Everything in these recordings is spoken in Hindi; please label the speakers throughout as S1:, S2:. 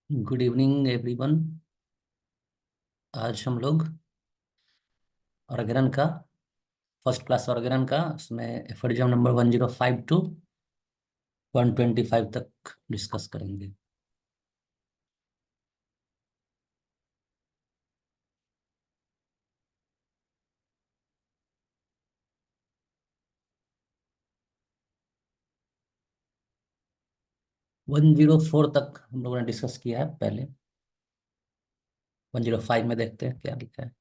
S1: Good evening everyone. आज हम लोग ऑर्गेनन का फर्स्ट क्लास ऑर्गेनन का उसमें एफोरिज्म नंबर 105 टू 125 तक डिस्कस करेंगे। 104 तक हम लोगों ने डिस्कस किया है पहले। 105 में देखते हैं क्या लिखा है।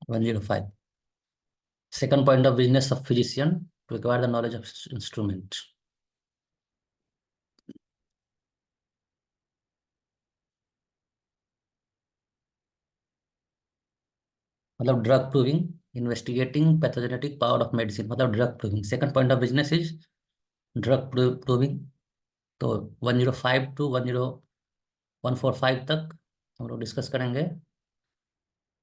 S1: 105 second point of business of physician to acquire the knowledge of instrument. मतलब drug proving, investigating pathogenetic power of medicine, मतलब drug proving. Second point of business is drug proving. तो 105 टू 145 तक हम लोग डिस्कस करेंगे।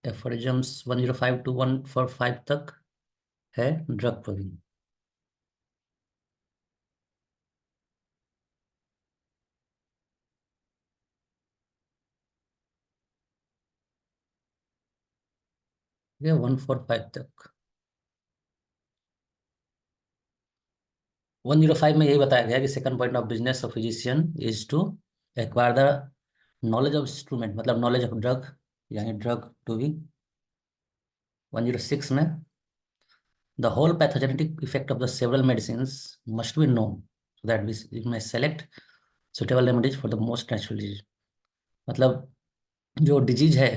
S1: एफोरिजम्स 105 टू 145 तक है ड्रग प्रूविंग। ये 145 तक। 105 में यही बताया गया कि second point of business of physician is to acquire the knowledge of instrument, मतलब नॉलेज ऑफ ड्रग, यानी ड्रग प्रूविंग। 106 में the whole pathogenetic effect of the several medicine must be known so that we may select suitable remedies for the most natural disease. मतलब जो डिजीज है,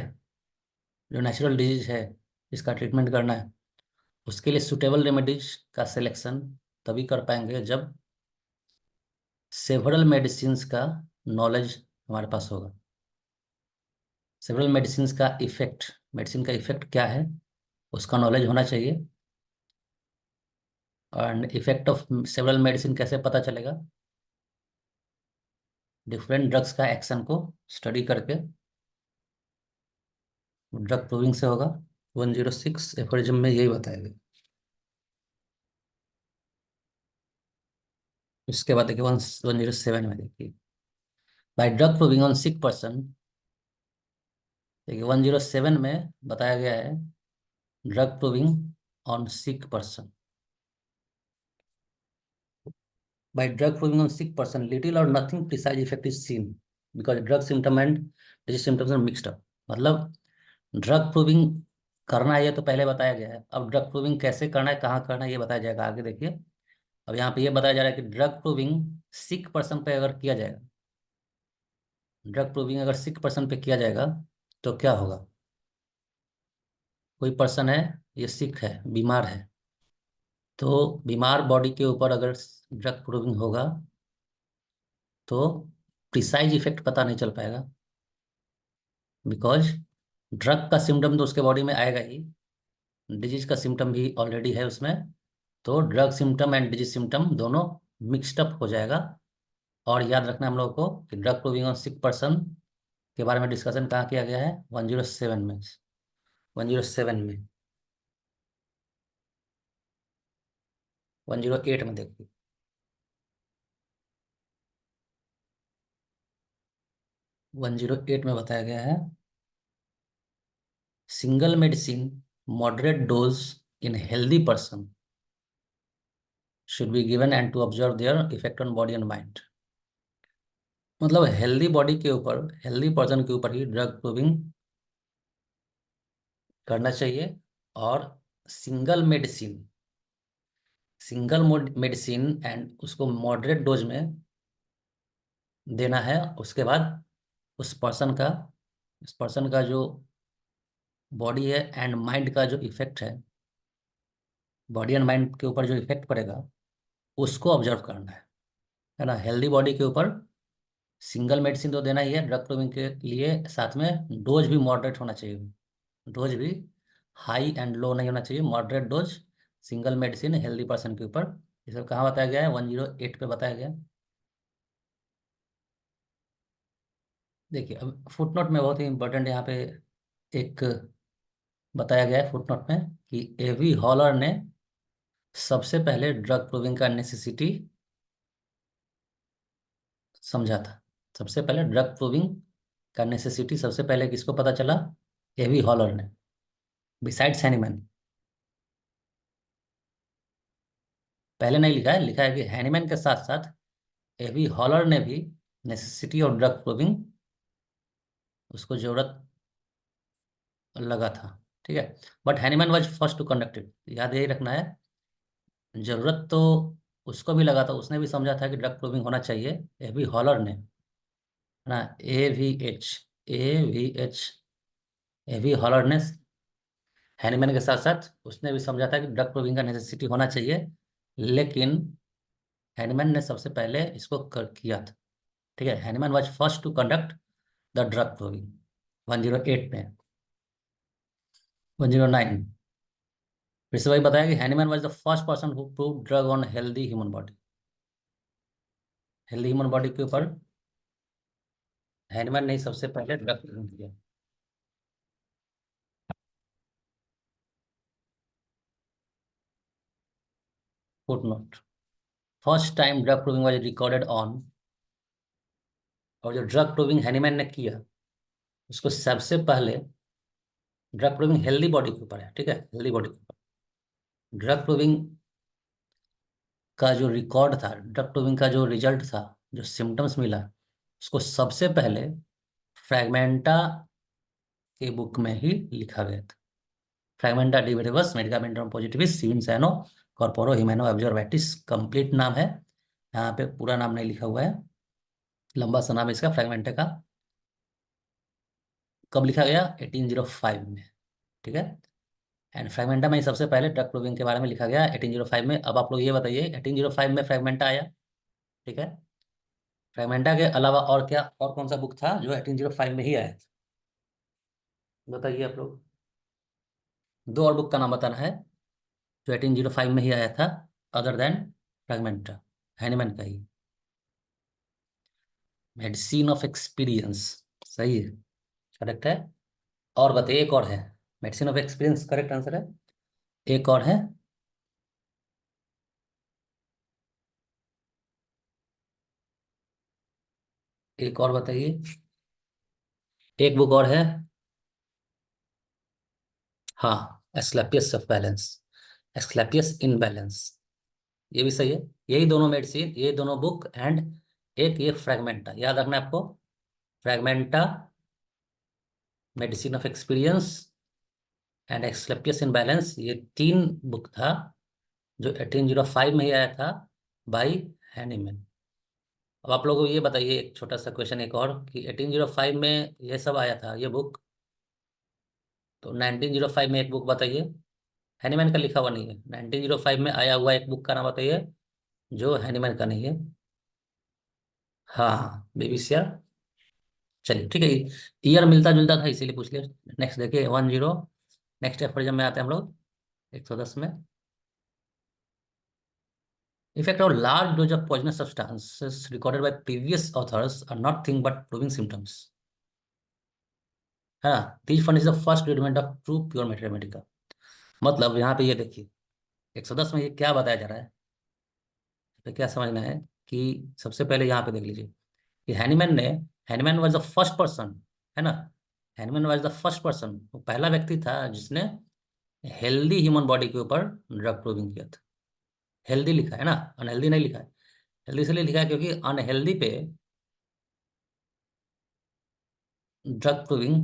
S1: जो नेचुरल डिजीज है, इसका ट्रीटमेंट करना है, उसके लिए सुटेबल रेमेडीज का सिलेक्शन तभी कर पाएंगे जब सेवरल मेडिसिन्स का नॉलेज हमारे पास होगा। सेवरल मेडिसिन्स का इफेक्ट, मेडिसिन का इफेक्ट क्या है, उसका नॉलेज होना चाहिए। और इफेक्ट ऑफ सेवरल मेडिसिन कैसे पता चलेगा? डिफरेंट ड्रग्स का एक्शन को स्टडी करके ड्रग प्रूविंग से होगा। 106 एफोरिज्म में यही बताया गया। इसके बाद देखिए 107 में देखिए, by drug proving on sick person. देखिए 107 में बताया गया है drug proving on sick person. By drug proving on sick person, little or nothing precise effect is seen because drug symptom and disease symptoms are mixed up। मतलब ड्रग प्रूविंग करना है ये तो पहले बताया गया है। अब ड्रग प्रूविंग कैसे करना है, कहाँ करना है, ये बताया जाएगा आगे देखिए। अब यहाँ पे ये बताया जा रहा है कि ड्रग प्रूविंग सिक पर्सन पे अगर किया जाएगा, ड्रग प्रूविंग अगर सिक पर्सन पे किया जाएगा तो क्या होगा? कोई पर्सन है, ये सिक है, बीमार है, तो बीमार बॉडी के ऊपर अगर ड्रग प्रूविंग होगा तो प्रिसाइज इफेक्ट पता नहीं चल पाएगा, बिकॉज ड्रग का सिम्टम तो उसके बॉडी में आएगा ही, डिजीज का सिम्टम भी ऑलरेडी है उसमें। तो drug symptom and disease symptom दोनों मिक्सड अप हो जाएगा। और याद रखना हम लोग को कि drug proving on sick person के बारे में डिस्कशन कहाँ किया गया है? 107 में। 107 में। 108 में देखिए, 108 में बताया गया है single medicine moderate dose in healthy person should be given and to observe their effect on body and mind। मतलब हेल्दी बॉडी के ऊपर, हेल्दी पर्सन के ऊपर ही ड्रग प्रूविंग करना चाहिए। और single medicine, single medicine and उसको मॉडरेट डोज में देना है। उसके बाद उस पर्सन का, उस पर्सन का जो बॉडी है एंड माइंड का जो इफेक्ट बॉडी एंड माइंड के ऊपर जो इफेक्ट पड़ेगा उसको ऑब्जर्व करना है ना। हेल्दी बॉडी के ऊपर सिंगल मेडिसिन तो देना ही है ड्रग प्रूविंग के लिए, साथ में डोज भी मॉडरेट होना चाहिए। डोज भी हाई एंड लो नहीं होना चाहिए, moderate dose single medicine healthy person के ऊपर। ये सब कहाँ बताया गया है? 108 पे बताया गया। देखिए अब फुटनोट में बहुत ही इंपॉर्टेंट यहाँ पे एक बताया गया है फुटनोट में कि एवी हॉलर ने सबसे पहले ड्रग प्रूविंग का नेसेसिटी समझा था। सबसे पहले ड्रग प्रूविंग का नेसेसिटी सबसे पहले किसको पता चला? एवी हॉलर ने, बिसाइड्स हैनीमैन। पहले नहीं लिखा है, लिखा है कि हैनीमैन के साथ साथ एवी हॉलर ने भी नेसेसिटी ऑफ ड्रग प्रूविंग, उसको जरूरत लगा था। ठीक है, but Hahnemann was first to conduct it, याद यही रखना है। जरूरत तो उसको भी लगा था, उसने भी समझा था कि ड्रग प्रूविंग होना चाहिए। एवी हॉलर ने, है ना, AVH, AVH, एवी हॉलर ने हैनीमैन के साथ साथ उसने भी समझा था कि ड्रग प्रूविंग का नेसेसिटी होना चाहिए, लेकिन हैनीमैन ने सबसे पहले इसको किया था। ठीक है, Hahnemann was first to conduct the drug proving 108 में। 109, फिर से वही बताया कि Hahnemann was the first person who prove drug on healthy human body. Healthy human body के ऊपर हैनीमैन ने ही सबसे पहले ड्रग प्रूविंग किया। Footnote, first time drug proving was recorded on, और जो ड्रग प्रूविंग हैनीमैन ने किया उसको सबसे पहले, ड्रग प्रूविंग हेल्दी बॉडी के ऊपर है, ठीक है, हेल्दी बॉडी के ऊपर। ड्रग प्रूविंग का जो रिकॉर्ड था, ड्रग प्रूविंग का जो रिजल्ट था, जो सिम्टम्स मिला, उसको सबसे पहले फ्रैगमेंटा के बुक में ही लिखा गया था। फ्रैगमेंटा डिविडिवस मेडिकामेंटम पॉजिटिविस सीन सैनो कॉर्पोरो हिमेनो ऑब्जर्वेटिस, कंप्लीट नाम है, यहाँ पे पूरा नाम नहीं लिखा हुआ है, लंबा सा नाम है इसका, फ्रैगमेंटा का। कब लिखा गया? 1805 में। ठीक है, एंड फ्रैगमेंटा में ही सबसे पहले ड्रग प्रूविंग के बारे में लिखा गया 1805 में। अब आप लोग ये बताइए, 1805 में फ्रैगमेंटा आया, ठीक है, फ्रैगमेंटा के अलावा और क्या, और कौन सा बुक था जो 1805 में ही आया था? बताइए आप लोग, दो और बुक का नाम बताना है जो 1805 में ही आया था, अदर देन फ्रैगमेंटा, हैनीमैन का ही। मेडिसिन ऑफ एक्सपीरियंस, सही है, करेक्ट है। और बताइए, एक और है, medicine of experience correct answer है। एक और है, एक और बताइए, एक बुक और है। हाँ, Asclepius of balance, Asclepius in balance, ये भी सही है। यही दोनों मेडिसिन, ये दोनों बुक एंड एक ये फ्रैगमेंटा, याद रखना है आपको। फ्रैगमेंटा, medicine of experience and Aesculapius in balance, ये तीन बुक था जो 1805 में ही आया था बाई हैनीमैन। अब आप लोगों को ये बताइए, एक छोटा सा क्वेश्चन एक और, कि 1805 में ये सब आया था, ये बुक, तो 1905 में एक बुक बताइए, हैनीमैन का लिखा हुआ नहीं है, 1905 में आया हुआ एक बुक का नाम बताइए जो हैनीमैन का नहीं है। हाँ हाँ, बेबी। चलिए ठीक है, ईयर मिलता जुलता था इसीलिए पूछ लिया। नेक्स्ट देखिए, 10, नेक्स्ट एफर्जम में आते हैं हम लोग, 110 में। Effect of large dose of poisonous substances recorded by previous authors are not thing but proving symptoms, है ना। This furnish the first treatment of true pure mathematica. मतलब यहाँ पे ये देखिए, 110 में ये क्या बताया जा रहा है, तो क्या समझना है कि सबसे पहले यहाँ पे देख लीजिए कि Hahnemann was the first person, है ना, Hahnemann was the first person, वो पहला व्यक्ति था जिसने हेल्दी ह्यूमन बॉडी के ऊपर ड्रग प्रूविंग किया था। हेल्दी लिखा है ना, अनहेल्दी नहीं लिखा है। हेल्दी इसलिए लिखा है क्योंकि अनहेल्दी पे ड्रग प्रूविंग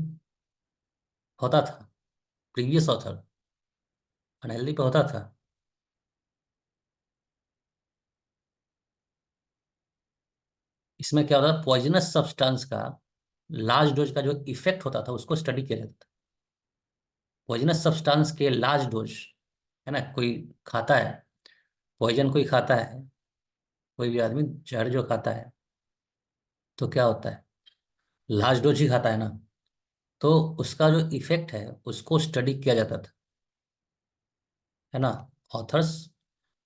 S1: होता था, प्रीवियस ऑथर, अनहेल्दी पे होता था। इसमें क्या होता था, पॉइजनस सब्सटेंस का लार्ज डोज का जो इफेक्ट होता था उसको स्टडी किया जाता था। पॉइजनस सब्सटेंस के लार्ज डोज, है ना, कोई खाता है पॉइजन, कोई खाता है, कोई भी आदमी जहर जो खाता है, तो क्या होता है, लार्ज डोज ही खाता है ना, तो उसका जो इफेक्ट है उसको स्टडी किया जाता था, है ना। ऑथर्स,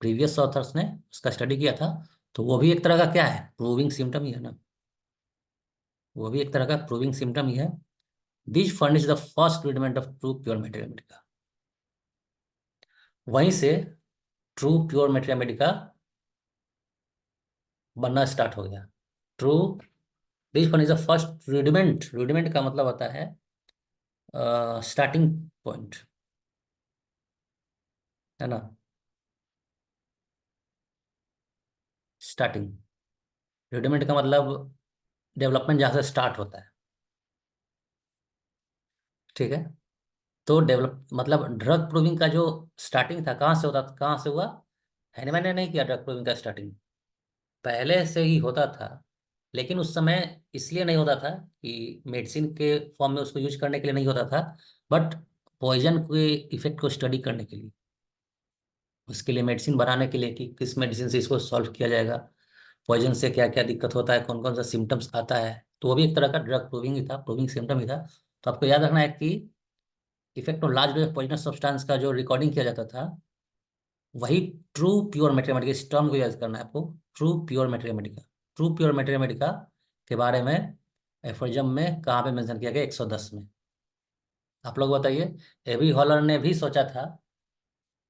S1: प्रीवियस ऑथर्स ने उसका स्टडी किया था, तो वो भी एक तरह का क्या है, प्रूविंग सिम्टम ही है ना, वो भी एक तरह का प्रूविंग सिम्टम ही है। This furnish the first treatment of true pure मैथमेटिका। वहीं से ट्रू प्योर मेटेरिया मेडिका बनना स्टार्ट हो गया। True, this one is the first rudiment. Rudiment का मतलब होता है स्टार्टिंग पॉइंट, है ना। स्टार्टिंग, रूडिमेंट का मतलब डेवलपमेंट जहाँ से स्टार्ट होता है, ठीक है। तो डेवलप मतलब ड्रग प्रूविंग का जो स्टार्टिंग था, कहाँ से होता था, कहाँ से हुआ। हैनीमैन ने नहीं किया ड्रग प्रूविंग का स्टार्टिंग, पहले से ही होता था। लेकिन उस समय इसलिए नहीं होता था कि मेडिसिन के फॉर्म में उसको यूज करने के लिए नहीं होता था, बट पॉइजन के इफेक्ट को स्टडी करने के लिए, उसके लिए मेडिसिन बनाने के लिए कि किस मेडिसिन से इसको सॉल्व किया जाएगा, पॉइजन से क्या क्या दिक्कत होता है, कौन कौन सा सिम्टम्स आता है। तो वो भी एक तरह का ड्रग प्रूविंग ही था, प्रूविंग सिम्टम ही था। तो आपको याद रखना है कि effect of large dose poisonous substance का जो रिकॉर्डिंग किया जाता था, वही ट्रू प्योर मैथमेटिका, इस टर्म को याद करना है आपको। True pure Mathematica, true pure Mathematica के बारे में एफोरिज्म में कहाँ पे मेंशन किया गया, 110 में। आप लोग बताइए। एबी हॉलर ने भी सोचा था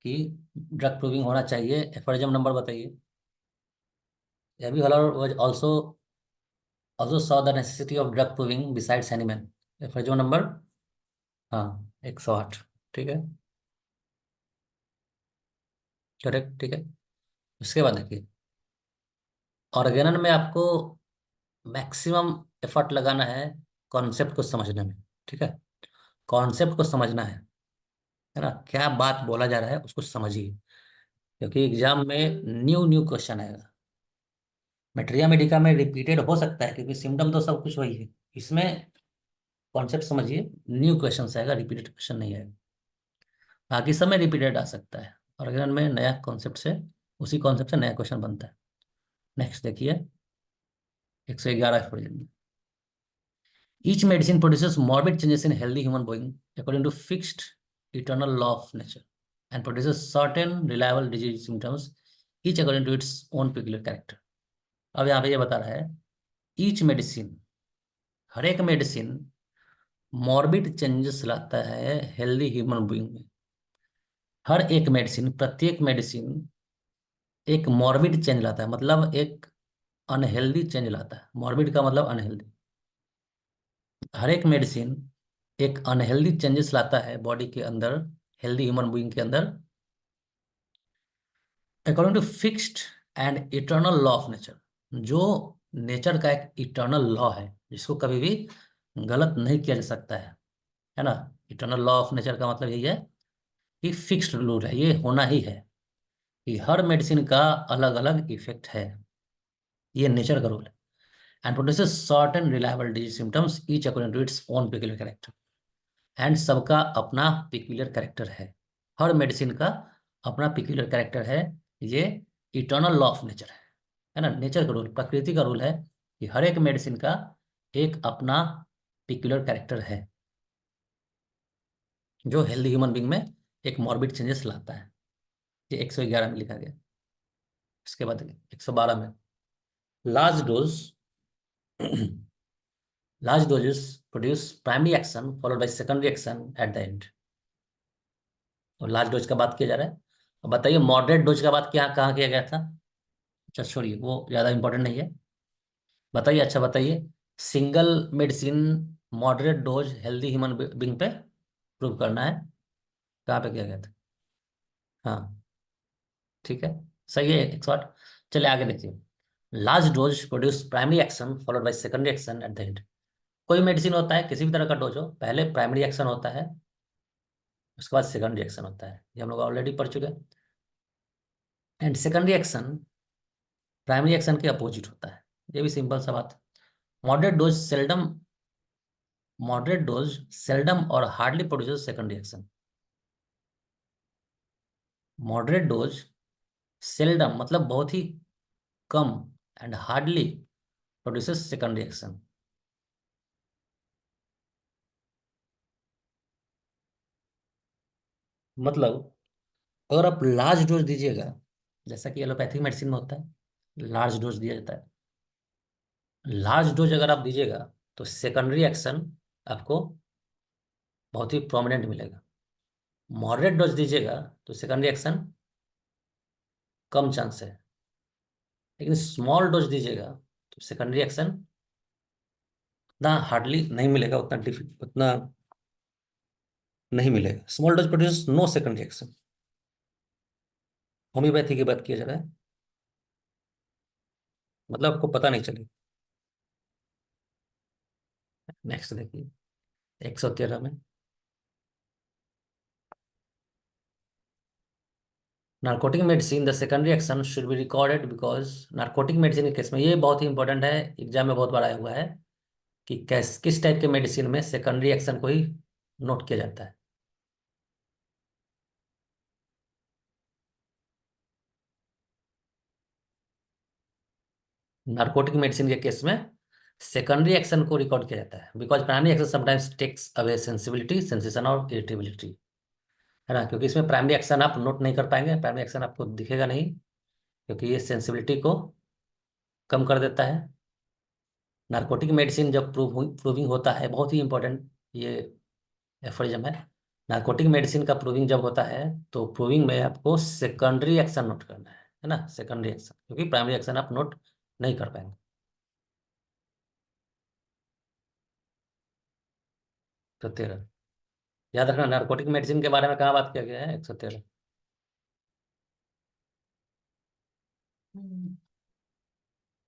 S1: कि ड्रग प्रूविंग होना चाहिए, एफोरिज्म नंबर बताइए। A B Haller was also saw the necessity of drug proving besides animal. Aphorism number, हाँ, 108। ठीक है, करेक्ट, ठीक है। उसके बाद देखिए, ऑर्गेनन में आपको मैक्सिमम एफर्ट लगाना है कॉन्सेप्ट को समझने में, ठीक है। कॉन्सेप्ट को समझना है ना, क्या बात बोला जा रहा है उसको समझिए, क्योंकि एग्जाम में न्यू न्यू क्वेश्चन आएगा। मेट्रिया मेडिका में रिपीटेड हो सकता है क्योंकि सिम्टम तो सब कुछ वही है, इसमें कॉन्सेप्ट समझिए, न्यू क्वेश्चन आएगा, रिपीटेड क्वेश्चन नहीं आएगा। बाकी सब में रिपीटेड आ सकता है, ऑर्गेनन में नया कॉन्सेप्ट से, उसी कॉन्सेप्ट से नया क्वेश्चन बनता है। नेक्स्ट देखिए, 111 question. Each medicine produces morbid changes in healthy human being according to fixed eternal law of nature and produces certain reliable disease symptoms, each according to its own peculiar character. अब यहाँ पे ये बता रहा है, ईच मेडिसिन, हर एक मेडिसिन मॉर्बिड चेंजेस लाता है हेल्दी ह्यूमन बीइंग में। हर एक मेडिसिन, प्रत्येक मेडिसिन एक मॉर्बिड चेंज लाता है, मतलब एक अनहेल्दी चेंज लाता है। मॉर्बिड का मतलब अनहेल्दी। हर एक मेडिसिन एक अनहेल्दी चेंजेस लाता है बॉडी के अंदर, हेल्दी ह्यूमन बीइंग के अंदर, according to fixed and eternal law of nature, जो नेचर का एक इटर्नल लॉ है जिसको कभी भी गलत नहीं किया जा सकता है ना। इटर्नल लॉ ऑफ नेचर का मतलब यही है कि फिक्स्ड रूल है, ये होना ही है कि हर मेडिसिन का अलग अलग इफेक्ट है, ये नेचर का रूल है। And produces certain reliable disease symptoms each according to its own peculiar character. And सबका अपना पिक्यूलियर कैरेक्टर है, हर मेडिसिन का अपना पिक्यूलियर कैरेक्टर है। ये इटर्नल लॉ ऑफ नेचर है ना, नेचर का रूल, प्रकृति का रूल है कि हर एक मेडिसिन का एक अपना पिक्यूलियर कैरेक्टर है, जो हेल्दी ह्यूमन बींग में एक मॉर्बिड चेंजेस लाता है। ये 111 में लिखा गया। इसके बाद 112 में, large dose large doses produce primary action followed by secondary action at the end. और लार्ज डोज का बात किया जा रहा है। अब बताइए मॉडरेट डोज का बात क्या कहाँ किया गया था। अच्छा छोड़िए, वो ज़्यादा इंपॉर्टेंट नहीं है। बताइए, अच्छा बताइए, single medicine moderate dose healthy human being पे प्रूव करना है, कहाँ पे किया गया था। हाँ, ठीक है, सही है, 108। चलिए आगे देखिए, large dose produce primary action followed by secondary action at the end. कोई मेडिसिन होता है, किसी भी तरह का डोज हो, पहले प्राइमरी एक्शन होता है, उसके बाद सेकेंडरी एक्शन होता है, ये हम लोग ऑलरेडी पढ़ चुके हैं। And secondary action primary action के अपोजिट होता है, ये भी सिंपल सा बात। Moderate dose seldom moderate dose seldom और hardly produces secondary action. Moderate dose seldom मतलब बहुत ही कम, and hardly produces secondary action. मतलब अगर आप लार्ज डोज दीजिएगा, जैसा कि एलोपैथिक मेडिसिन में होता है, लार्ज डोज दिया जाता है। लार्ज डोज अगर आप दीजिएगा तो सेकेंडरी एक्शन आपको बहुत ही प्रोमिनेंट मिलेगा। मॉडरेट डोज दीजिएगा तो सेकेंडरी एक्शन कम चांस है, लेकिन स्मॉल डोज दीजिएगा तो सेकेंडरी एक्शन उतना हार्डली नहीं मिलेगा, उतना नहीं मिलेगा। Small dose produce no secondary action. Homoeopathy की बात किया जा रहा है, मतलब आपको पता नहीं चले। नेक्स्ट देखिए 113 में, narcotic medicine the secondary action should be recorded because, narcotic medicine के केस में ये बहुत ही इंपॉर्टेंट है, एग्जाम में बहुत बार आया हुआ है कि किस टाइप के मेडिसिन में सेकेंडरी एक्शन को ही नोट किया जाता है। नार्कोटिक मेडिसिन के केस में सेकेंडरी एक्शन को रिकॉर्ड किया जाता है because primary action sometimes takes away sensibility, sensation और इरिटेबिलिटी, है ना, क्योंकि इसमें प्राइमरी एक्शन आप नोट नहीं कर पाएंगे, प्राइमरी एक्शन आपको दिखेगा नहीं, क्योंकि ये सेंसिबिलिटी को कम कर देता है। नार्कोटिक मेडिसिन जब प्रूविंग होता है, बहुत ही इंपॉर्टेंट ये एफोरिज्म है, नार्कोटिक मेडिसिन का प्रूविंग जब होता है तो प्रूविंग में आपको सेकेंडरी एक्शन नोट करना है ना, सेकेंडरी एक्शन, क्योंकि प्राइमरी एक्शन आप नोट नहीं कर पाएंगे। तो 13 याद रखना, नार्कोटिक मेडिसिन के बारे में कहाँ बात किया गया है, 113।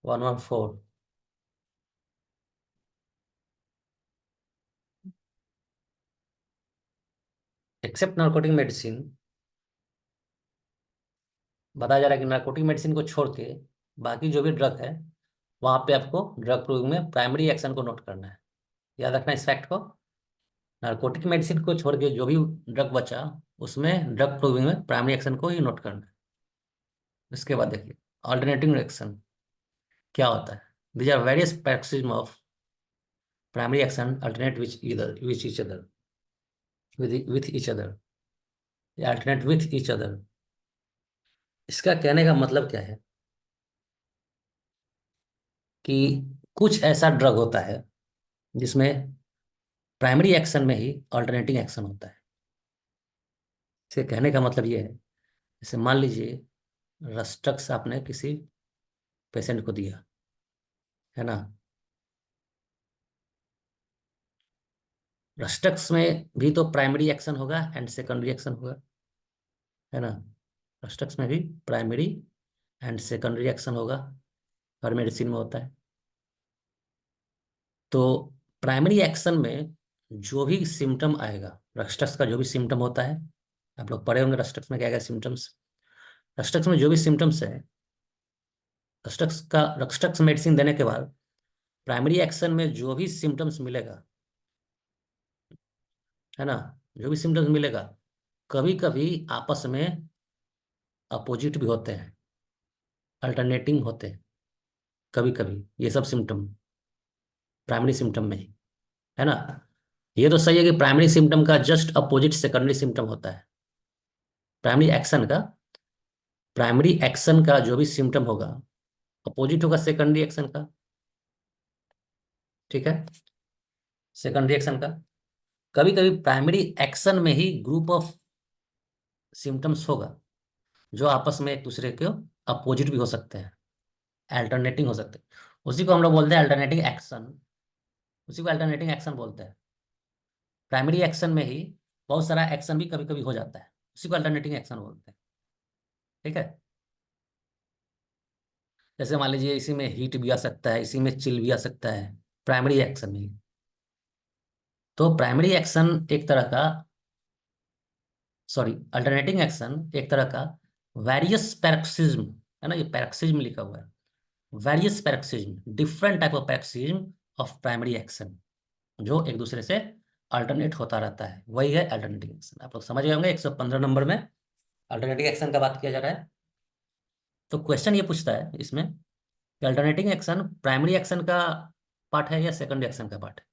S1: 114। एक्सेप्ट नार्कोटिक मेडिसिन, बताया जा रहा है कि नार्कोटिक मेडिसिन को छोड़ के बाकी जो भी ड्रग है वहां पे आपको ड्रग प्रूविंग में प्राइमरी एक्शन को नोट करना है। याद रखना इस फैक्ट को, नार्कोटिक मेडिसिन को छोड़ के जो भी ड्रग बचा उसमें ड्रग प्रूविंग में प्राइमरी एक्शन को ही नोट करना है। इसके बाद देखिए अल्टरनेटिंग एक्शन क्या होता है। These are various paroxysm of primary action alternate which each other, with each other, या अल्टरनेट विथ ईच अदर। इसका कहने का मतलब क्या है कि कुछ ऐसा ड्रग होता है जिसमें प्राइमरी एक्शन में ही अल्टरनेटिंग एक्शन होता है। इसके कहने का मतलब ये है, जैसे मान लीजिए रस्टक्स आपने किसी पेशेंट को दिया, है ना, रस्टक्स में भी तो प्राइमरी एक्शन होगा एंड सेकेंडरी एक्शन होगा, है ना, रस्टक्स में भी प्राइमरी एंड सेकेंडरी एक्शन होगा, हर मेडिसिन में होता है। तो प्राइमरी एक्शन में जो भी सिम्टम आएगा, रस्टक्स का जो भी सिम्टम होता है, आप लोग पढ़े होंगे रस्टक्स में क्या क्या सिम्टम्स, रस्टक्स में जो भी सिम्टम्स है, रस्टक्स मेडिसिन देने के बाद प्राइमरी एक्शन में जो भी सिम्टम्स मिलेगा, है ना, जो भी सिम्टम्स मिलेगा कभी कभी आपस में अपोजिट भी होते हैं, अल्टरनेटिंग होते हैं कभी कभी ये सब सिम्टम प्राइमरी सिम्टम में ही, है ना। ये तो सही है कि प्राइमरी सिम्टम का जस्ट अपोजिट सेकेंडरी सिम्टम होता है। प्राइमरी एक्शन का, प्राइमरी एक्शन का जो भी सिम्टम होगा अपोजिट होगा सेकेंडरी एक्शन का, ठीक है, सेकेंडरी एक्शन का। कभी कभी प्राइमरी एक्शन में ही ग्रुप ऑफ सिम्टम्स होगा जो आपस में एक दूसरे के अपोजिट भी हो सकते हैं, अल्टरनेटिंग हो सकते हैं, उसी को हम लोग बोलते हैं अल्टरनेटिंग एक्शन, उसी को अल्टरनेटिंग एक्शन बोलते हैं। प्राइमरी एक्शन में ही बहुत सारा एक्शन भी कभी कभी हो जाता है, उसी को अल्टरनेटिंग एक्शन बोलते हैं, ठीक है। जैसे मान लीजिए इसी में हीट भी आ सकता है, इसी में चिल भी आ सकता है, प्राइमरी एक्शन में ही। तो प्राइमरी एक्शन एक तरह का, सॉरी, अल्टरनेटिंग एक्शन एक तरह का वेरियस पैरोक्सिज्म, है ना, ये पैरोक्सिज्म लिखा हुआ है, various paroxysm, different type of paroxysm of primary action, जो एक दूसरे से अल्टरनेट होता रहता है, वही है अल्टरनेटिंग एक्शन। आप लोग समझ गए होंगे 115 नंबर में अल्टरनेटिंग एक्शन का बात किया जा रहा है। तो क्वेश्चन ये पूछता है इसमें कि अल्टरनेटिंग एक्शन प्राइमरी एक्शन का पार्ट है या सेकेंडरी एक्शन का पार्ट है।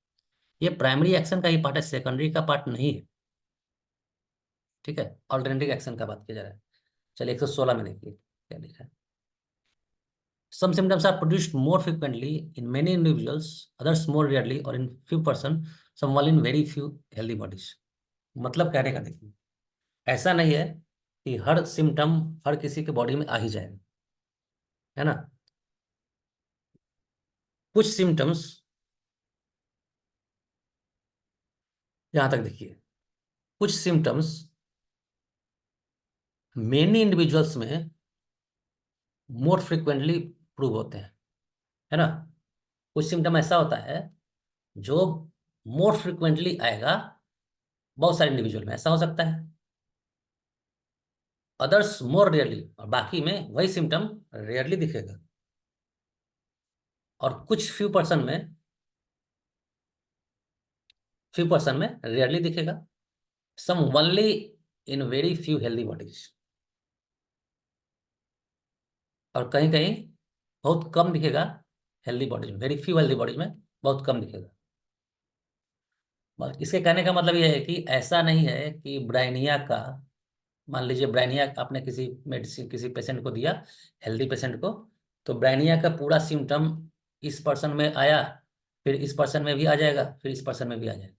S1: ये प्राइमरी एक्शन का ही पार्ट है, सेकेंडरी का पार्ट नहीं है, ठीक है। अल्टरनेटिंग एक्शन का बात किया जा रहा है। चलिए 116 में देखिए क्या लिखा है। Some symptoms are produced more frequently in many individuals, others more rarely, or in few person, some while in very few healthy bodies. मतलब कहने का देखिए, ऐसा नहीं है कि हर सिम्टम हर किसी के बॉडी में आ ही जाएगा, है ना। कुछ सिम्टम्स, यहां तक देखिए, कुछ सिम्टम्स मेनी इंडिविजुअल्स में मोर फ्रिक्वेंटली प्रूव होते हैं, है ना। कुछ सिम्टम ऐसा होता है जो मोर फ्रिक्वेंटली आएगा, बहुत सारे इंडिविजुअल में ऐसा हो सकता है, अदर्स मोर रेयरली, और बाकी में वही सिम्टम रेयरली दिखेगा, और कुछ फ्यू पर्सन में रेयरली दिखेगा, some only in very few healthy bodies, और कहीं कहीं बहुत कम दिखेगा हेल्दी बॉडीज में, वेरी फ्यू हेल्दी बॉडीज में बहुत कम दिखेगा। बस इसके कहने का मतलब यह है कि ऐसा नहीं है कि ब्राइनिया का, मान लीजिए ब्राइनिया आपने किसी मेडिसिन किसी पेशेंट को दिया, हेल्दी पेशेंट को, तो ब्राइनिया का पूरा सिम्टम इस पर्सन में आया, फिर इस पर्सन में भी आ जाएगा, फिर इस पर्सन में भी आ जाएगा,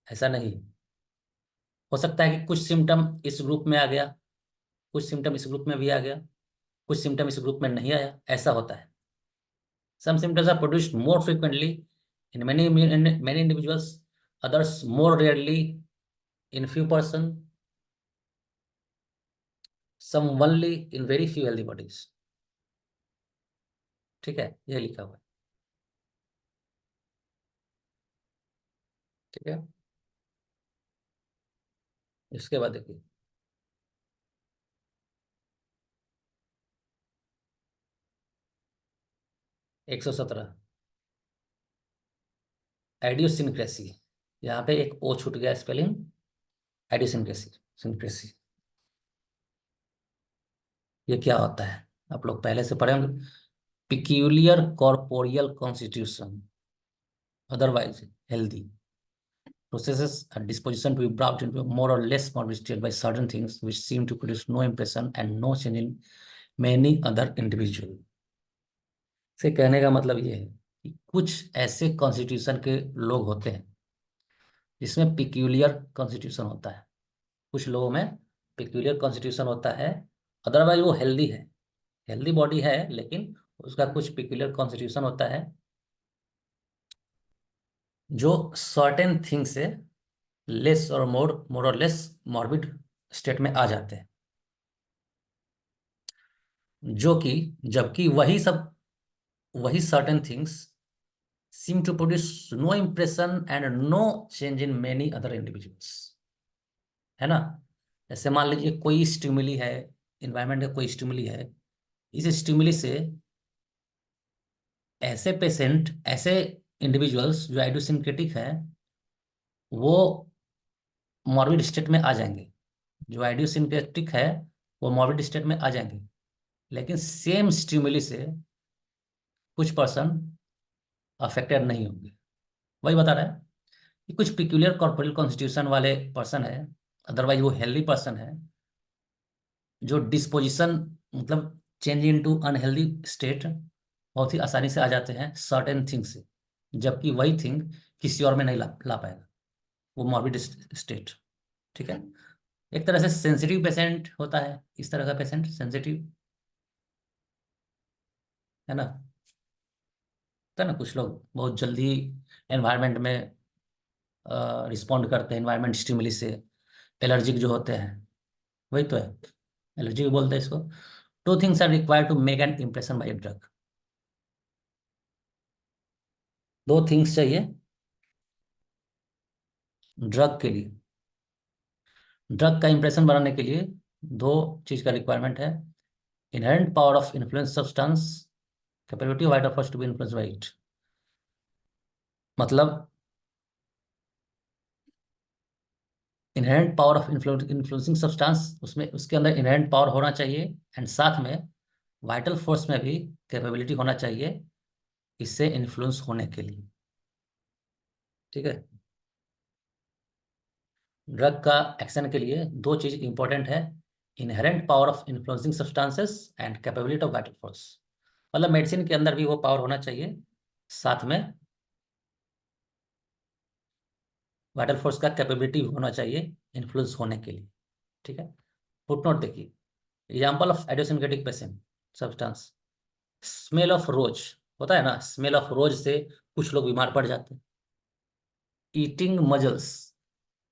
S1: ऐसा नहीं है। हो सकता है कि कुछ सिम्टम इस ग्रुप में आ गया, कुछ सिम्टम इस ग्रुप में भी आ गया, कुछ सिम्टम इस ग्रुप में नहीं आया, ऐसा होता है। Some symptoms are produced more frequently in many individuals, others more rarely in few person, some only in very few healthy bodies। ठीक है, ये लिखा हुआ है। ठीक है, इसके बाद देखिए, 117, आइडियोसिनक्रेसी। यहाँ पे एक ओ छूट गया स्पेलिंग, आइडियोसिनक्रेसी, सिनक्रेसी। ये क्या होता है, आप लोग पहले से पढ़े होंगे। Peculiar corporeal constitution, otherwise healthy processes a disposition to be brought into a more or less morbid state by certain things which seem to produce no impression and no change in many other individual। से कहने का मतलब ये है कि कुछ ऐसे कॉन्स्टिट्यूशन के लोग होते हैं जिसमें पिक्यूलियर कॉन्स्टिट्यूशन होता है, कुछ लोगों में पिक्यूलियर कॉन्स्टिट्यूशन होता है, अदरवाइज वो हेल्दी है, हेल्दी बॉडी है, लेकिन उसका कुछ पिक्यूलियर कॉन्स्टिट्यूशन होता है जो सर्टेन थिंग से लेस और मोर और लेस मॉर्बिड स्टेट में आ जाते हैं, जो कि जबकि वही certain things seem to produce no impression and no change in many other individuals, है ना। जैसे मान लीजिए कोई स्टिमुली है, इन्वायरमेंट का कोई स्टिमुली है, इस स्टिमुली से ऐसे पेशेंट, ऐसे इंडिविजुअल्स जो आइडियोसिंक्रेटिक है, वो मॉर्बिड स्टेट में आ जाएंगे, जो आइडियोसिंक्रेटिक है वो मॉर्बिड स्टेट में आ जाएंगे, लेकिन सेम स्टिमुली से कुछ पर्सन अफेक्टेड नहीं होंगे। वही बता रहा है कि कुछ पिक्यूलियर कॉर्पोरल कॉन्स्टिट्यूशन वाले पर्सन है, अदरवाइज वो हेल्दी पर्सन है, जो डिस्पोजिशन मतलब चेंज इनटू अनहेल्दी स्टेट बहुत ही आसानी से आ जाते हैं सर्टेन थिंग से, जबकि वही थिंग किसी और में नहीं ला पाएगा, वो मॉर्बिड स्टेट। ठीक है, एक तरह से सेंसिटिव पेशेंट होता है, इस तरह का पेशेंट सेंसिटिव, है ना। तो ना कुछ लोग बहुत जल्दी एनवायरनमेंट में रिस्पॉन्ड करते हैं, एनवायरनमेंट स्टिमुली से, एलर्जिक जो होते हैं, वही तो है, एलर्जी बोलते हैं इसको। Two things are required to make an impression by a drug, दो थिंग्स चाहिए ड्रग के लिए, ड्रग का इंप्रेशन बनाने के लिए दो चीज का रिक्वायरमेंट है, inherent power of influence substance, capability of white of to be influence by it. मतलब inherent power of influencing substance, उसमें उसके अंदर इनहेरेंट पावर होना चाहिए, एंड साथ में वाइटल फोर्स में भी कैपेबिलिटी होना चाहिए इससे इन्फ्लुएंस होने के लिए। ठीक है, ड्रग का एक्शन के लिए दो चीज इंपॉर्टेंट है, inherent power of influencing substances and capability of vital force. मतलब मेडिसिन के अंदर भी वो पावर होना चाहिए, साथ में वाइटल फोर्स का कैपेबिलिटी होना चाहिए इन्फ्लुएंस होने के लिए। ठीक है। फुटनोट देखिए, example of idiosyncratic patient substance, smell of rose, होता है ना, स्मेल ऑफ रोज से कुछ लोग बीमार पड़ जाते हैं। ईटिंग मजल्स,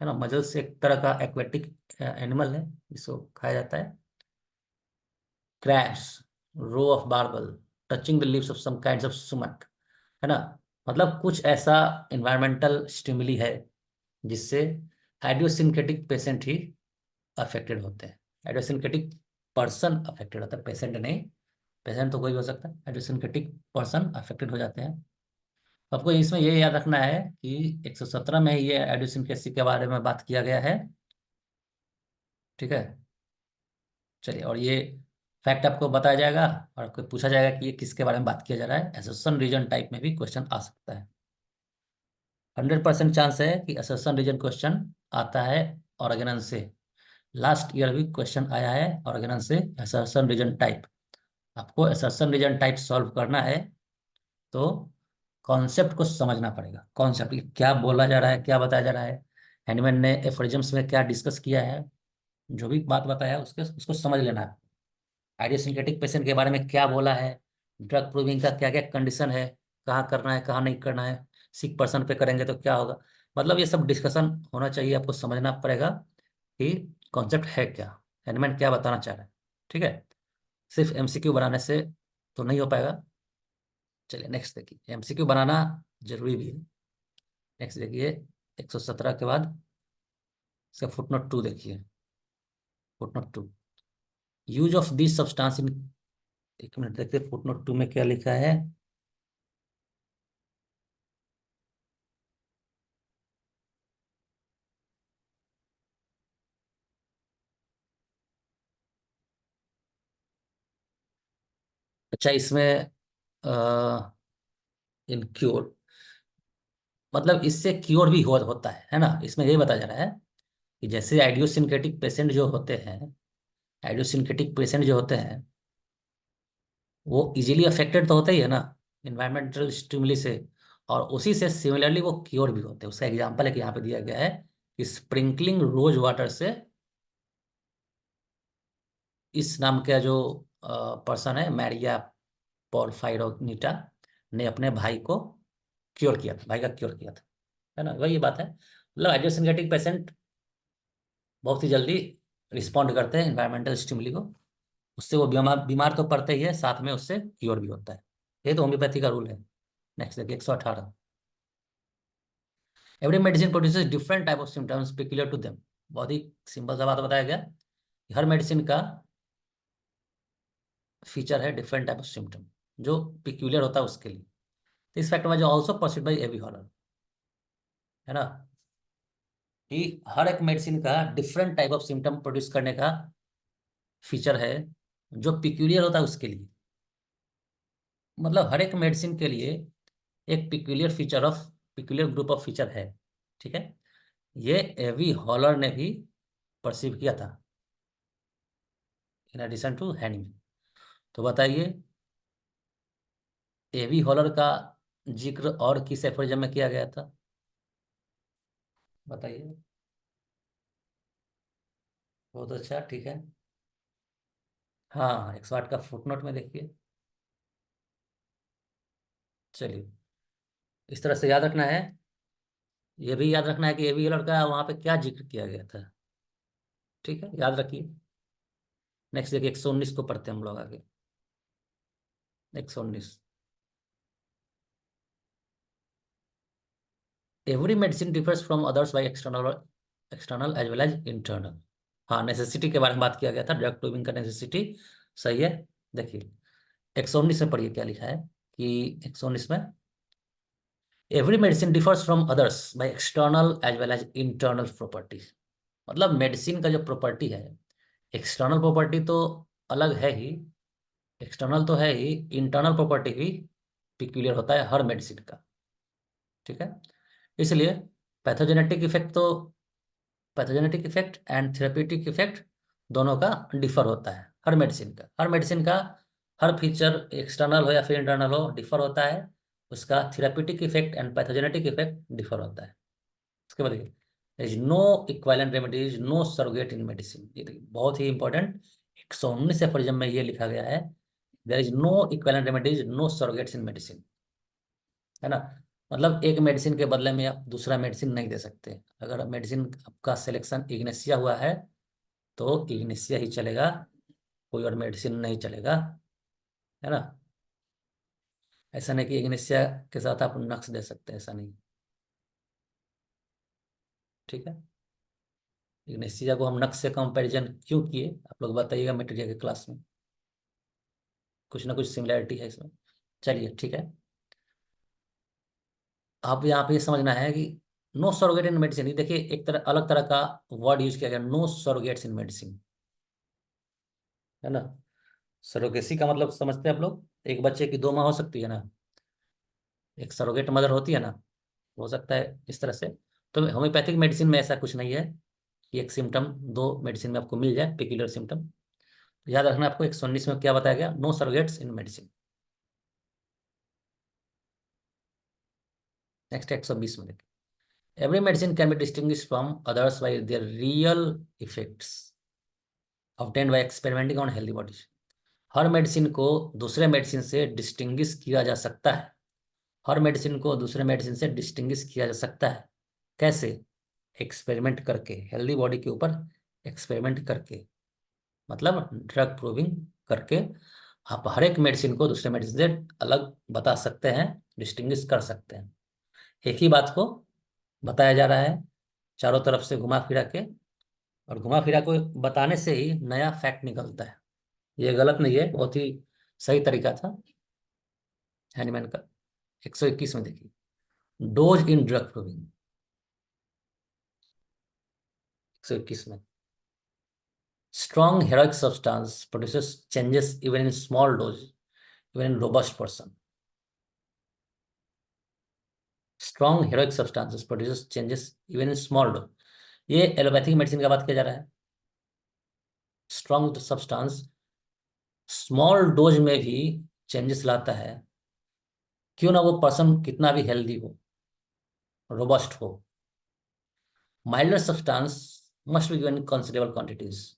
S1: है ना, मजल्स एक तरह का एक्वेटिक एनिमल है जिसको खाया जाता है। Crabs, roe of barbel, touching the lips of some kinds of sumac, है ना। मतलब कुछ ऐसा इन्वायरमेंटल स्टिमुली है जिससे आइडियोसिंक्रेटिक पेशेंट ही अफेक्टेड होते हैं। आइडियोसिंक्रेटिक पर्सन अफेक्टेड होता है, पेशेंट नहीं। पेशेंट तो कोई भी हो सकता है, आइडियोसिंक्रेटिक पर्सन अफेक्टेड हो जाते हैं। आपको इसमें ये याद रखना है कि 117 में ये आइडियोसिंक्रेसी के बारे में बात किया गया है। ठीक है। चलिए, और ये फैक्ट आपको बताया जाएगा और आपको पूछा जाएगा कि ये किसके बारे में बात किया जा रहा है। एसोसिएशन रीजन टाइप में भी क्वेश्चन आ सकता है। 100% चांस है कि एसोसिएशन रीजन क्वेश्चन आता है ऑर्गेनन से। लास्ट ईयर भी क्वेश्चन आया है ऑर्गेनन से, एसोसिएशन रीजन टाइप। आपको एसोसिएशन रीजन टाइप सॉल्व करना है तो कॉन्सेप्ट को समझना पड़ेगा। कॉन्सेप्ट क्या बोला जा रहा है, क्या बताया जा रहा है, हैनीमैन ने एफोरिज्म्स में क्या डिस्कस किया है, जो भी बात बताया उसके उसको समझ लेना है। आइडियोसिंक्रेटिक पेशेंट के बारे में क्या बोला है, ड्रग प्रूविंग का क्या क्या कंडीशन है, कहाँ करना है कहाँ नहीं करना है, सिक पर्सन पे करेंगे तो क्या होगा। मतलब ये सब डिस्कशन होना चाहिए, आपको समझना पड़ेगा कि कॉन्सेप्ट है क्या, हैनीमैन क्या बताना चाह रहा है। ठीक है। सिर्फ एमसीक्यू बनाने से तो नहीं हो पाएगा। चलिए नेक्स्ट देखिए, एमसीक्यू बनाना जरूरी भी है। नेक्स्ट देखिए, 117 के बाद इसका फुटनोट 2 देखिए। Footnote 2, use of this substance in, एक मिनट देखते फुटनोट 2 में क्या लिखा है। अच्छा, इसमें इन क्योर, मतलब इससे क्योर भी होता है ना। इसमें यही बताया जा रहा है कि जैसे आइडियोसिंक्रेटिक पेशेंट जो होते हैं, आइडियोसिंक्रेटिक पेशेंट जो होते हैं वो इजीली अफेक्टेड तो होते ही है ना इन्वायरमेंटल स्टिमुली से, और उसी से सिमिलरली वो क्योर भी होते हैं। उसका एग्जांपल है कि यहाँ पे दिया गया है कि स्प्रिंकलिंग रोज वाटर से, इस नाम का जो पर्सन है मैरिया पोरफायरोनीटा ने अपने भाई को क्योर किया था, भाई का क्योर किया था, है ना। वही बात है, मतलब आइडियोसिंक्रेटिक पेशेंट बहुत ही जल्दी रिस्पॉन्ड करते हैं इन्वायरमेंटल स्टिमुली को, उससे वो बीमार बीमार तो पड़ते ही है, साथ में उससे क्योर भी होता है। ये तो होम्योपैथी का रूल है। नेक्स्ट देखिए 118, every medicine produces different type of symptoms peculiar to them. बहुत ही सिंपल सा बात बताया गया कि हर मेडिसिन का फीचर है डिफरेंट टाइप ऑफ सिम्टम जो पिक्यूलियर होता है उसके लिए। This fact was also perceived by A V Haller, है ना, कि हर एक मेडिसिन का different type of symptom produce करने का फीचर है जो पिक्यूलियर होता है उसके लिए। मतलब हर एक मेडिसिन के लिए एक peculiar feature of, peculiar group of feature है। ठीक है। ये एवी हॉलर ने भी परसीव किया था इन एडिशन टू हैनीमैन। तो बताइए, एवी हॉलर का जिक्र और किस एफोरिज्म में किया गया था, बताइए। बहुत अच्छा, ठीक है। हाँ, 108 का फुटनोट में देखिए। चलिए, इस तरह से याद रखना है। ये भी याद रखना है कि एवी हॉलर का वहाँ पे क्या जिक्र किया गया था। ठीक है, याद रखिए। नेक्स्ट देखिए, 119 को पढ़ते हैं हम लोग आगे। 119, every medicine differs from others by external, external as well as internal. हाँ, नेसेसिटी के बारे में बात किया गया था, ड्रग टूबिंग का नेसेसिटी। सही है। देखिए 119 में पढ़िए क्या लिखा है कि 119 में, every medicine differs from others by external as well as internal property. मतलब मेडिसिन का जो प्रॉपर्टी है, एक्सटर्नल प्रॉपर्टी तो अलग है ही, एक्सटर्नल तो है ही, इंटरनल प्रॉपर्टी भी पिक्यूलियर होता है हर मेडिसिन का। ठीक है। इसलिए पैथोजेनेटिक इफेक्ट तो, pathogenetic effect and therapeutic effect दोनों का डिफर होता है हर मेडिसिन का। हर मेडिसिन का हर फीचर एक्सटर्नल हो या फिर इंटरनल हो डिफर होता है, उसका therapeutic effect and pathogenetic effect differ होता है। उसके बाद देखिए, is no equivalent remedies, no surrogate in medicine. ये देखिए बहुत ही इंपॉर्टेंट, 119 एफरिज्म में ये लिखा गया है, there is no equivalent remedies, no surrogates in medicine, है ना। मतलब एक मेडिसिन के बदले में आप दूसरा मेडिसिन नहीं दे सकते। अगर मेडिसिन आपका सिलेक्शन इग्नेसिया हुआ है तो इग्नेसिया ही चलेगा, कोई और मेडिसिन नहीं चलेगा, है ना। ऐसा नहीं कि इग्नेसिया के साथ आप नक्स दे सकते हैं, ऐसा नहीं। ठीक है, इग्नेसिया को हम नक्स से कंपैरिजन क्यों किए, आप लोग बताइएगा मटेरियल के क्लास में, कुछ ना कुछ सिमिलैरिटी है इसमें। चलिए ठीक है, आप यहाँ पे ये समझना है कि नो सरोगेट इन मेडिसिन, ये देखिए एक तरह अलग तरह का वर्ड यूज किया गया, नो सरोगेट्स इन मेडिसिन, है ना। सरोगेसी का मतलब समझते हैं आप लोग, एक बच्चे की दो माँ हो सकती है ना, एक सरोगेट मदर होती है ना, हो सकता है इस तरह से। तो होम्योपैथिक मेडिसिन में ऐसा कुछ नहीं है कि एक सिम्टम दो मेडिसिन में आपको मिल जाए, पेक्यूलियर सिम्टम। याद रखना आपको 119 में क्या बताया गया, no surrogates in medicine. Next 120 में देखिए, every medicine can be distinguish from others bye there real effects obtained by experimenting on healthy bodies. Her medicine को दूसरे मेडिसिन से डिस्टिंग्विश किया जा सकता है, हर मेडिसिन को दूसरे मेडिसिन से डिस्टिंग्विश किया जा सकता है। कैसे? एक्सपेरिमेंट करके, हेल्दी बॉडी के ऊपर एक्सपेरिमेंट करके, मतलब ड्रग प्रूविंग करके आप हर एक मेडिसिन को दूसरे मेडिसिन से अलग बता सकते हैं, डिस्टिंग्विश कर सकते हैं। एक ही बात को बताया जा रहा है चारों तरफ से घुमा फिरा के, और घुमा फिरा को बताने से ही नया फैक्ट निकलता है। ये गलत नहीं है, बहुत ही सही तरीका था हैनीमैन का। 121 में देखिए, डोज इन ड्रग प्रूविंग, 121 में, strong heroic substance produces changes even in small dose, even in robust person. Strong heroic substances produces changes even in small dose. ये एलोपैथिक मेडिसिन का बात किया जा रहा है। स्ट्रॉन्ग सब्सटेंस स्मॉल डोज में भी चेंजेस लाता है, क्यों ना वो पर्सन कितना भी हेल्दी हो, रोबस्ट हो। Milder substance must be given in considerable quantities.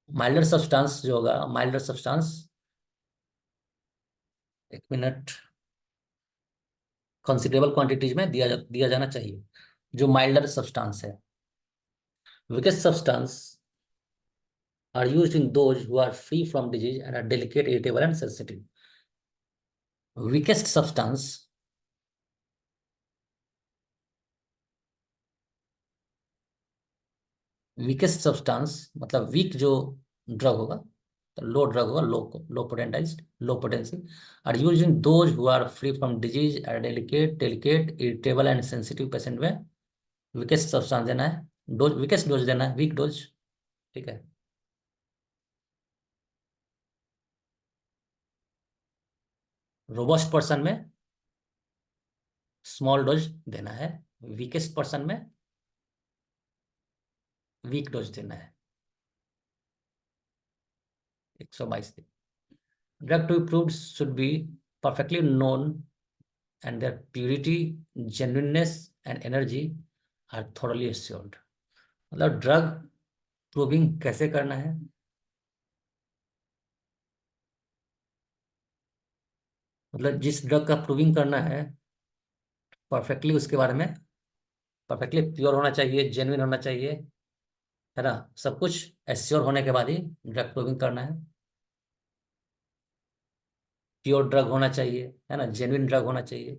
S1: Milder substance जो होगा, माइल्डर सब्सटेंस, एक मिनट, कंसिडरेबल क्वांटिटीज में दिया जाना चाहिए। जो माइल्डर सब्सटेंस है, weakest substance are used in those who are free from disease and are delicate, irritable and sensitive. weakest substance, weakest substance मतलब वीक जो ड्रग होगा, तो लो ड्रग होगा, low potentized, low potency, are use in those who are free from disease, are delicate irritable and sensitive patient में वीकेस्ट सब्सटेंस देना है, डोज वीकेस्ट डोज देना है, वीक डोज। ठीक है, रोबस्ट पर्सन में स्मॉल डोज देना है, वीकेस्ट पर्सन में वीक डोज देना है। 122 दिन। Drug to be proved should be perfectly known and their purity, genuineness and energy are thoroughly assured. मतलब ड्रग प्रूविंग कैसे करना है, मतलब जिस ड्रग का प्रूविंग करना है परफेक्टली उसके बारे में, परफेक्टली प्योर होना चाहिए, जेन्युइन होना चाहिए, है ना। सब कुछ एश्योर होने के बाद ही ड्रग प्रूविंग करना है। प्योर ड्रग होना चाहिए, है ना, जेन्युइन ड्रग होना चाहिए।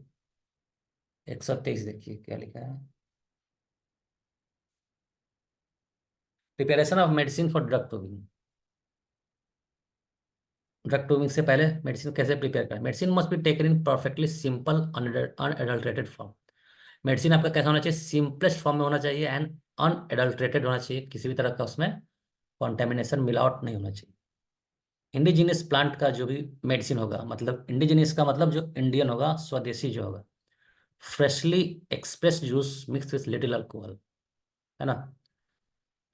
S1: 123 देखिए क्या लिखा है, preparation of medicine for drug proving. Drug proving से पहले मेडिसिन कैसे प्रिपेयर करें, medicine must be taken in perfectly simple unadulterated form. Medicine आपका कैसा होना चाहिए, सिंपलेस्ट फॉर्म में होना चाहिए एंड अनएडल्ट्रेटेड होना चाहिए, किसी भी तरह का उसमें कॉन्टेमिनेशन मिलावट नहीं होना चाहिए। इंडिजिनियस प्लांट का जो भी मेडिसिन होगा, मतलब इंडिजिनियस का मतलब जो इंडियन होगा, स्वदेशी जो होगा, freshly express juice mix with little alcohol, है ना।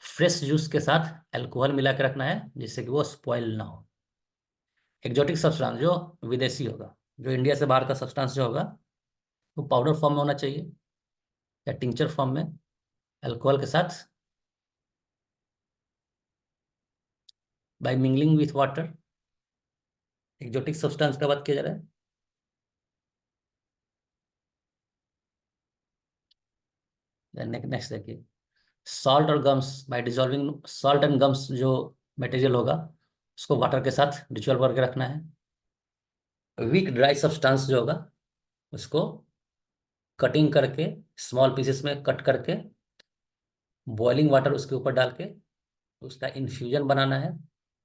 S1: फ्रेश जूस के साथ अल्कोहल मिला के रखना है जिससे कि वो स्पॉइल ना हो। एक्जोटिक सब्सटेंस जो विदेशी होगा, जो इंडिया से बाहर का सब्सटेंस जो होगा वो पाउडर फॉर्म में होना चाहिए, या टिंचर फॉर्म में अल्कोहल के साथ by mingling with water. Exotic substance का बात किया जा रहा है। नेक्स्ट देखिए, सॉल्ट और gums by dissolving salt and gums, जो मटेरियल होगा उसको वाटर के साथ डिजॉल्व करके रखना है। वीक ड्राई सब्सटेंस जो होगा उसको कटिंग करके, स्मॉल पीसेस में कट करके, बॉइलिंग वाटर उसके ऊपर डाल के उसका इन्फ्यूजन बनाना है,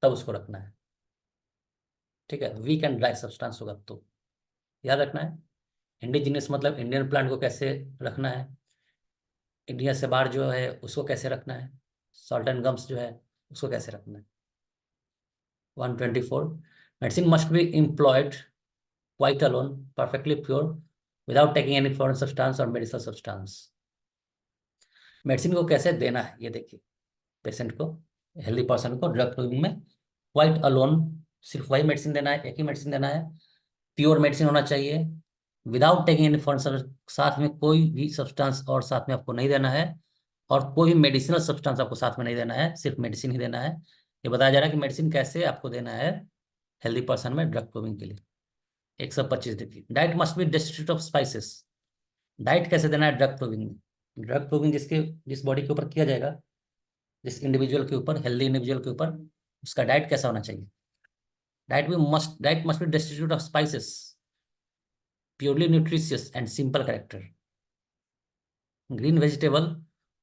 S1: तब उसको रखना है। ठीक है, वीक एंड ड्राई सब्सटेंस होगा तो याद रखना है। इंडिजिनियस मतलब इंडियन प्लांट को कैसे रखना है, इंडिया से बाहर जो है उसको कैसे रखना है, सॉल्ट एंड गम्स जो है उसको कैसे रखना है। 124, medicine must be employed quite alone, perfectly pure, without taking any foreign substance और मेडिसिनल सब्सटेंस। मेडिसिन को कैसे देना है ये देखिए, पेशेंट को, हेल्दी पर्सन को ड्रग में क्वाइट अलोन, सिर्फ वही मेडिसिन देना है, एक ही मेडिसिन देना है, प्योर मेडिसिन होना चाहिए, विदाउट टेकिंग एनी फॉरेन, साथ में कोई भी सब्सटेंस और साथ में आपको नहीं देना है, और कोई भी मेडिसिनल सब्सटेंस आपको साथ में नहीं देना है, सिर्फ मेडिसिन ही देना है। ये बताया जा रहा है कि मेडिसिन कैसे आपको देना है हेल्दी पर्सन में ड्रग प्रूविंग के लिए। 125 देखिए, diet must be destitute of spices. Diet कैसे देना है ड्रग प्रूविंग में? ड्रग प्रूविंग जिस बॉडी के ऊपर किया जाएगा, जिस इंडिविजुअल के ऊपर, हेल्दी इंडिविजुअल के ऊपर, उसका डाइट कैसा होना चाहिए? Diet must be destitute of spices, purely nutritious and simple character. Green vegetable,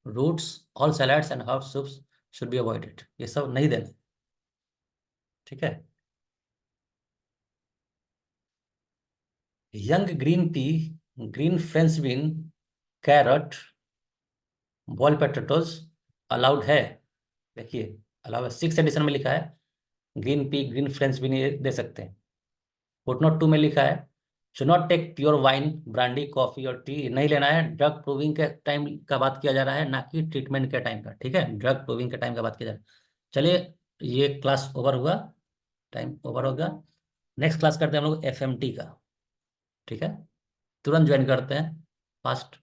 S1: roots, all salads and herb soups should be avoided. ये सब नहीं देना। ठीक है। Young green pea, green French bean, carrot, boil potatoes allowed है। देखिए, अलाउड है, 6 एडिशन में लिखा है green pea, green French bean ये दे सकते हैं। फुटनोट 2 में लिखा है should not take pure wine, brandy, coffee और टी नहीं लेना है। ड्रग प्रूविंग के टाइम का बात किया जा रहा है, ना कि ट्रीटमेंट के टाइम का। ठीक है, ड्रग प्रूविंग के टाइम का बात किया जा रहा है। चलिए, ये क्लास ओवर हुआ, टाइम ओवर होगा। नेक्स्ट क्लास करते हैं हम लोग एफएमटी का। ठीक है, तुरंत ज्वाइन करते हैं फास्ट।